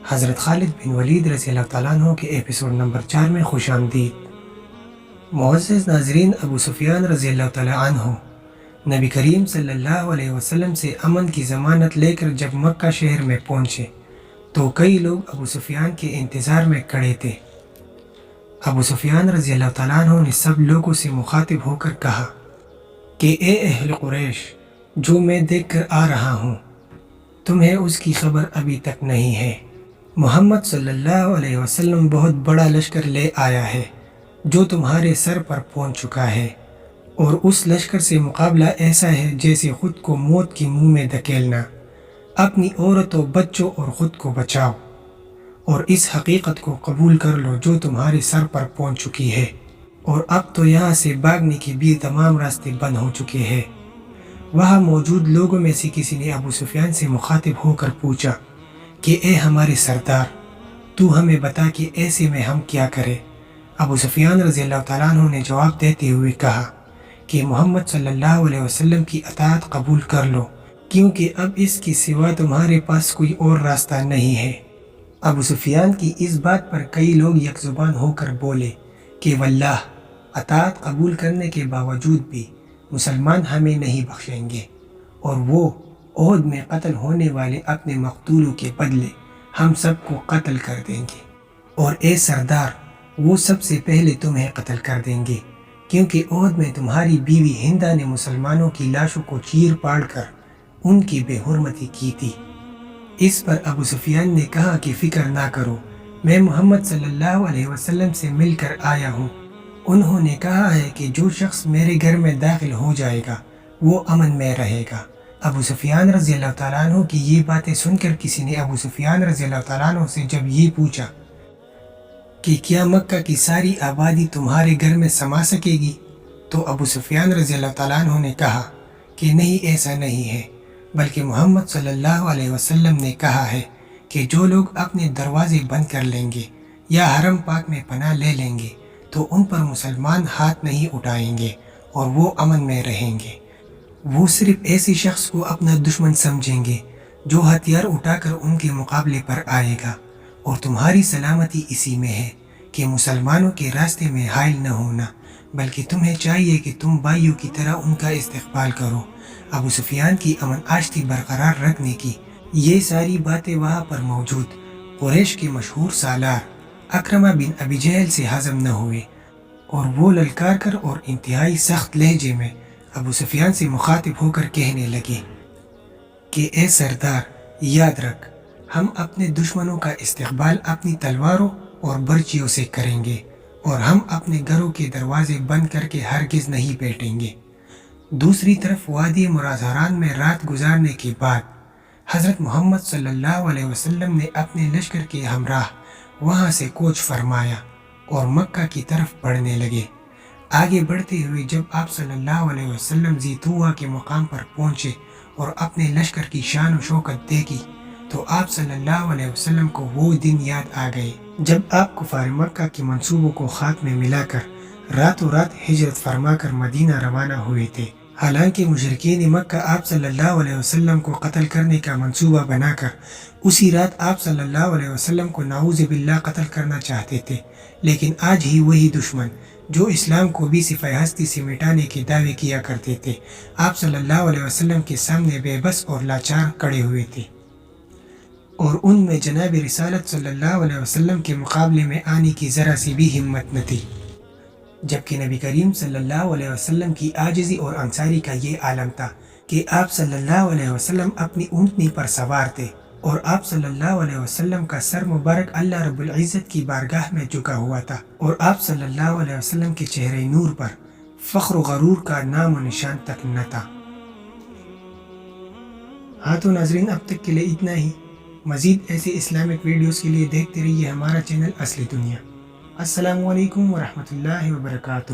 حضرت خالد بن ولید رضی اللہ تعالیٰ عنہ کے ایپیسوڈ نمبر 4 میں خوش آمدید۔ معزز ناظرین، ابو سفیان رضی اللہ تعالیٰ عنہ نبی کریم صلی اللہ علیہ وسلم سے امن کی ضمانت لے کر جب مکہ شہر میں پہنچے تو کئی لوگ ابو سفیان کے انتظار میں کھڑے تھے۔ ابو سفیان رضی اللہ تعالیٰ عنہ نے سب لوگوں سے مخاطب ہو کر کہا کہ اے اہل قریش، جو میں دیکھ کر آ رہا ہوں تمہیں اس کی خبر ابھی تک نہیں ہے۔ محمد صلی اللہ علیہ وسلم بہت بڑا لشکر لے آیا ہے جو تمہارے سر پر پہنچ چکا ہے، اور اس لشکر سے مقابلہ ایسا ہے جیسے خود کو موت کے منہ میں دھکیلنا۔ اپنی عورتوں، بچوں اور خود کو بچاؤ اور اس حقیقت کو قبول کر لو جو تمہارے سر پر پہنچ چکی ہے، اور اب تو یہاں سے بھاگنے کے بھی تمام راستے بند ہو چکے ہیں۔ وہاں موجود لوگوں میں سے کسی نے ابو سفیان سے مخاطب ہو کر پوچھا کہ اے ہمارے سردار، تو ہمیں بتا کہ ایسے میں ہم کیا کریں؟ ابو سفیان رضی اللہ تعالیٰ عنہ نے جواب دیتے ہوئے کہا کہ محمد صلی اللہ علیہ وسلم کی اطاعت قبول کر لو، کیونکہ اب اس کے سوا تمہارے پاس کوئی اور راستہ نہیں ہے۔ ابو سفیان کی اس بات پر کئی لوگ یک زبان ہو کر بولے کہ واللہ، اطاعت قبول کرنے کے باوجود بھی مسلمان ہمیں نہیں بخشیں گے، اور وہ احد میں قتل ہونے والے اپنے مقتولوں کے بدلے ہم سب کو قتل کر دیں گے، اور اے سردار، وہ سب سے پہلے تمہیں قتل کر دیں گے، کیونکہ احد میں تمہاری بیوی ہندہ نے مسلمانوں کی لاشوں کو چیر پاڑ کر ان کی بے حرمتی کی تھی۔ اس پر ابو سفیان نے کہا کہ فکر نہ کرو، میں محمد صلی اللہ علیہ وسلم سے مل کر آیا ہوں۔ انہوں نے کہا ہے کہ جو شخص میرے گھر میں داخل ہو جائے گا وہ امن میں رہے گا۔ ابو سفیان رضی اللہ تعالیٰ عنہ کی یہ باتیں سن کر کسی نے ابو سفیان رضی اللہ تعالیٰ عنہ سے جب یہ پوچھا کہ کیا مکہ کی ساری آبادی تمہارے گھر میں سما سکے گی، تو ابو سفیان رضی اللہ تعالیٰ عنہ نے کہا کہ نہیں، ایسا نہیں ہے، بلکہ محمد صلی اللہ علیہ وسلم نے کہا ہے کہ جو لوگ اپنے دروازے بند کر لیں گے یا حرم پاک میں پناہ لے لیں گے تو ان پر مسلمان ہاتھ نہیں اٹھائیں گے اور وہ امن میں رہیں گے۔ وہ صرف ایسے شخص کو اپنا دشمن سمجھیں گے جو ہتھیار اٹھا کر ان کے مقابلے پر آئے گا، اور تمہاری سلامتی اسی میں ہے کہ مسلمانوں کے راستے میں حائل نہ ہونا، بلکہ تمہیں چاہیے کہ تم بھائیوں کی طرح ان کا استقبال کرو۔ ابو سفیان کی امن آشتی برقرار رکھنے کی یہ ساری باتیں وہاں پر موجود قریش کے مشہور سالار اکرمہ بن ابی جہل سے ہضم نہ ہوئے، اور وہ للکار کر اور انتہائی سخت لہجے میں ابو سفیان سے مخاطب ہو کر کہنے لگے کہ اے سردار، یاد رکھ، ہم اپنے دشمنوں کا استقبال اپنی تلواروں اور برچیوں سے کریں گے، اور ہم اپنے گھروں کے دروازے بند کر کے ہرگز نہیں بیٹھیں گے۔ دوسری طرف وادی مرازحران میں رات گزارنے کے بعد حضرت محمد صلی اللہ علیہ وسلم نے اپنے لشکر کے ہمراہ وہاں سے کوچ فرمایا اور مکہ کی طرف بڑھنے لگے۔ آگے بڑھتے ہوئے جب آپ صلی اللہ علیہ وسلم ذی طویٰ کے مقام پر پہنچے اور اپنے لشکر کی شان و شوکت دیکھی تو آپ صلی اللہ علیہ وسلم کو وہ دن یاد آ گئے جب آپ کفار مکہ کے منصوبوں کو خاک میں ملا کر راتوں رات ہجرت فرما کر مدینہ روانہ ہوئے تھے۔ حالانکہ مشرکین مکہ آپ صلی اللہ علیہ وسلم کو قتل کرنے کا منصوبہ بنا کر اسی رات آپ صلی اللہ علیہ وسلم کو نعوذ باللہ قتل کرنا چاہتے تھے، لیکن آج ہی وہی دشمن جو اسلام کو بھی صفحہ ہستی سے مٹانے کے دعوے کیا کرتے تھے، آپ صلی اللہ علیہ وسلم کے سامنے بے بس اور لاچار کھڑے ہوئے تھے، اور ان میں جناب رسالت صلی اللہ علیہ وسلم کے مقابلے میں آنے کی ذرا سی بھی ہمت نہ تھی، جبکہ نبی کریم صلی اللہ علیہ وسلم کی عاجزی اور انصاری کا یہ عالم تھا کہ آپ صلی اللہ علیہ وسلم اپنی اونٹنی پر سوار تھے، اور آپ صلی اللہ علیہ وسلم کا سر مبارک اللہ رب العزت کی بارگاہ میں جھکا ہوا تھا، اور آپ صلی اللہ علیہ وسلم کے چہرے نور پر فخر و غرور کا نام و نشان تک نہ تھا۔ ہاں تو ناظرین، اب تک کے لیے اتنا ہی۔ مزید ایسے اسلامک ویڈیوز کے لیے دیکھتے رہیے ہمارا چینل اصل دنیا۔ السلام علیکم ورحمۃ اللہ وبرکاتہ۔